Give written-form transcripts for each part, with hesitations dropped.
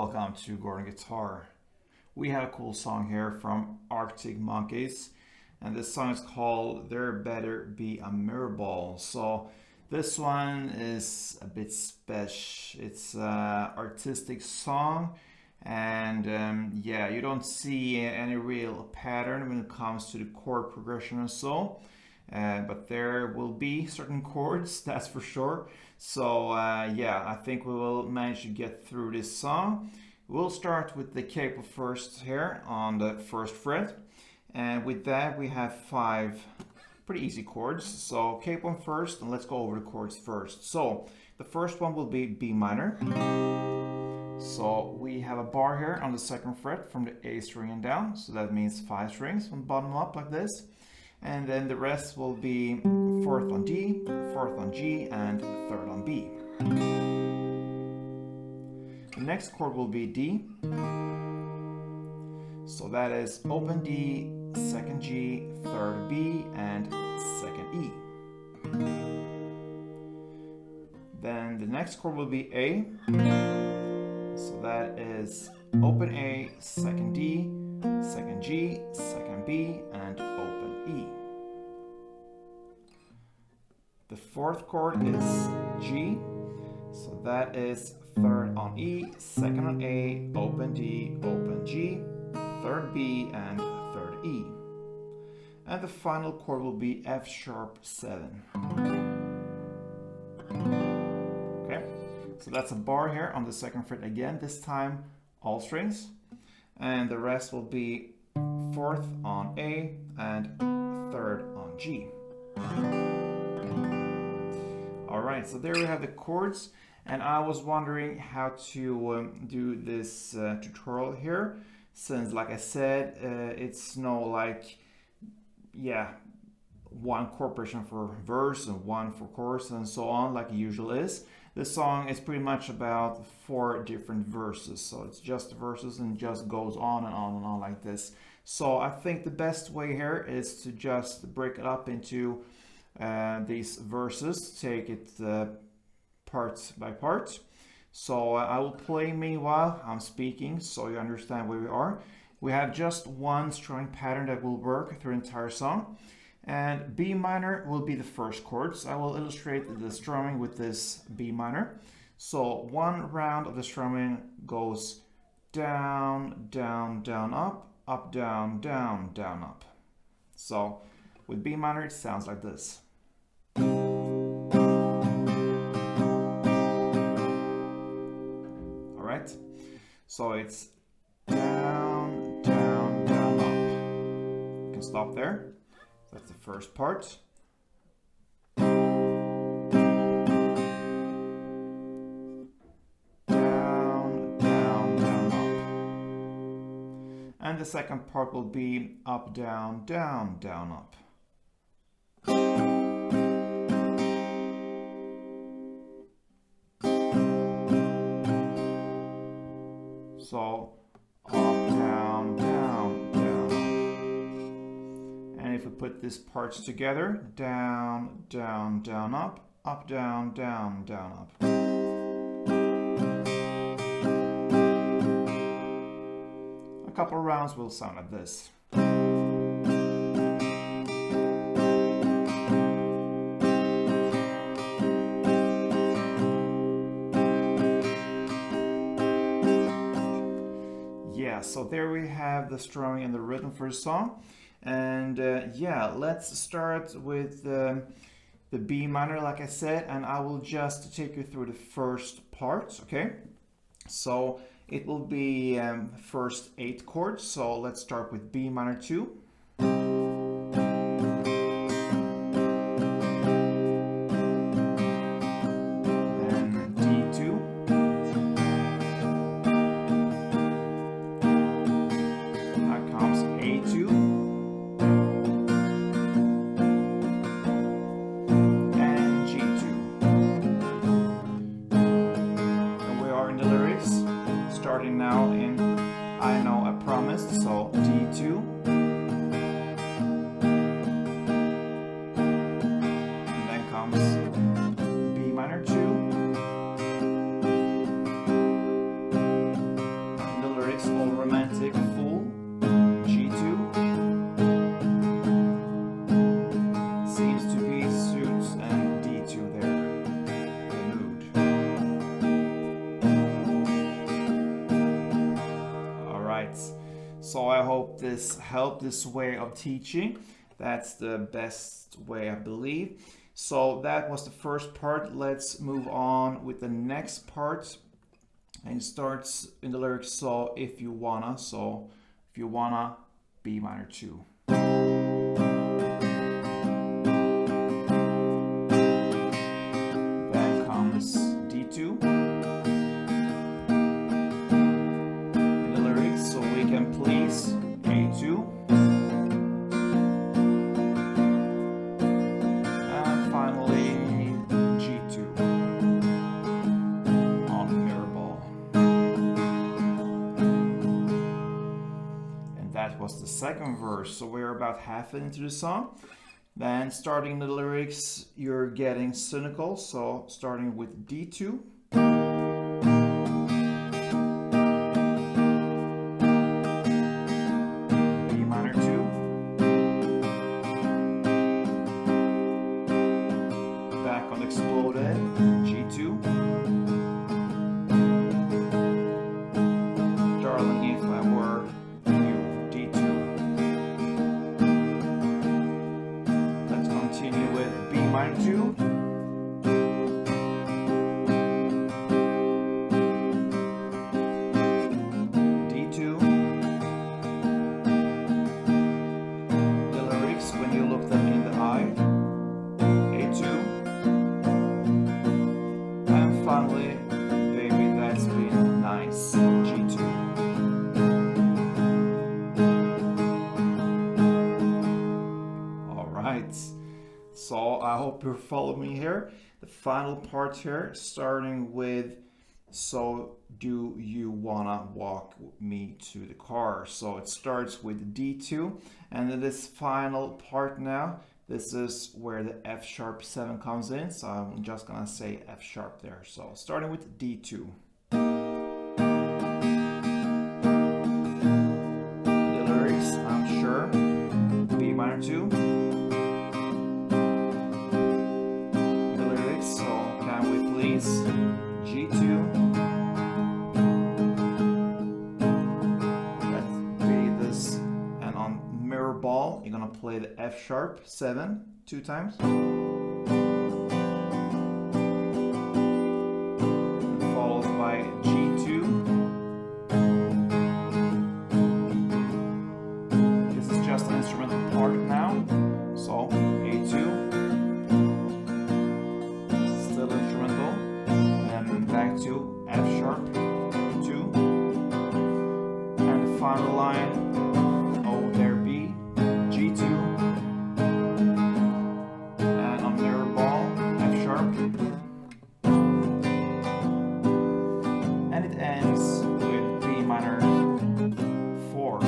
welcome to Gordon Guitar. We have a cool song here from Arctic Monkeys, and this song is called There Better Be a Mirrorball. So this one is a bit special. It's an artistic song, and yeah, you don't see any real pattern when it comes to the chord progression or so. But there will be certain chords, that's for sure. So yeah, I think we will manage to get through this song. We'll start with the capo first here on the first fret. And with that we have 5 pretty easy chords. So capo first, and let's go over the chords first. So the first one will be B minor. So we have a bar here on the second fret from the A string and down. So that means 5 strings from bottom up like this. And then the rest will be 4th on D, 4th on G, and 3rd on B. The next chord will be D. So that is open D, 2nd G, 3rd B, and 2nd E. Then the next chord will be A. So that is open A, 2nd D, 2nd G, 2nd B, and open E. The 4th chord is G, so that is 3rd on E, 2nd on A, open D, open G, 3rd B, and 3rd E. And the final chord will be F sharp 7. Okay, so that's a bar here on the second fret again, this time all strings. And the rest will be 4th on A and 3rd on G. Alright, so there we have the chords, and I was wondering how to do this tutorial here, since like I said, it's no like, yeah, one chord progression for verse and one for chorus and so on like it usually is. This song is pretty much about 4 different verses, so it's just verses and just goes on and on and on like this. So I think the best way here is to just break it up into these verses, take it part by part. So I will play meanwhile I'm speaking so you understand where we are. We have just one strumming pattern that will work through the entire song. And B minor will be the first chord. So I will illustrate the strumming with this B minor. So one round of the strumming goes down, down, down, up, down, down, down, up. So with B minor it sounds like this. Alright, so it's down, down, down, up. You can stop there. That's the first part. Down, down, down, up. And the second part will be up, down, down, down, up. So up, down, down, down, up. And if we put these parts together, down, down, down, up, down, down, down, up. A couple of rounds will sound like this. Yeah, so there we have the strumming and the rhythm for the song. And yeah, let's start with the B minor, like I said, and I will just take you through the first part, okay? So it will be first 8 chords, so let's start with B minor 2. And D2. Now comes A2. Starting now in I Know I Promised, so D2, this help, this way of teaching. That's the best way, I believe. So that was the first part. Let's move on with the next part. And it starts in the lyrics, so if you wanna, B minor 2. Then comes D2 in the lyrics, so we can please A2. And finally G2 on Mirrorball. And that was the second verse, so we're about half into the song. Then starting the lyrics, you're getting cynical, so starting with D2. B minor 2. Back on exploded, G2. Darling, if I were you, D2. Let's continue with B minor 2. D2. The lyrics, when you look them in the eye, A2. And finally, baby, that's been nice, G2. Alright, so I hope you follow me here. The final part here, starting with, so do you wanna walk me to the car? So it starts with D2, and then this final part now, this is where the F sharp 7 comes in, so I'm just gonna say F sharp there. So starting with D2. The lyrics, I'm sure, B minor 2. The lyrics, so can we please, G2. Let's be this, and on Mirrorball, you're gonna play the F sharp 7 2 times. Followed by G2. This is just an instrumental part now. So A2. Still instrumental. And then back to F sharp 2. And the final line, oh there B, G2. And on Mirrorball, F sharp. And it ends with B minor 4.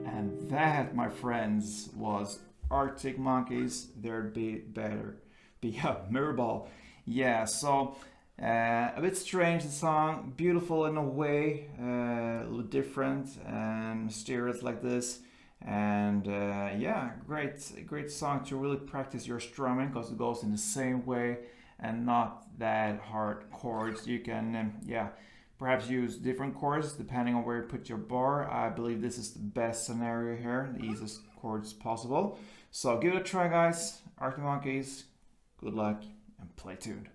And that, my friends, was Arctic Monkeys, There'd Be Better. Be a Mirrorball. Yeah, so a bit strange, the song, beautiful in a way, a little different and mysterious like this. And yeah, great song to really practice your strumming, because it goes in the same way and not that hard chords. You can yeah, perhaps use different chords depending on where you put your bar. I believe this is the best scenario here, the easiest chords possible. So give it a try, guys. Arctic Monkeys, good luck and play tuned.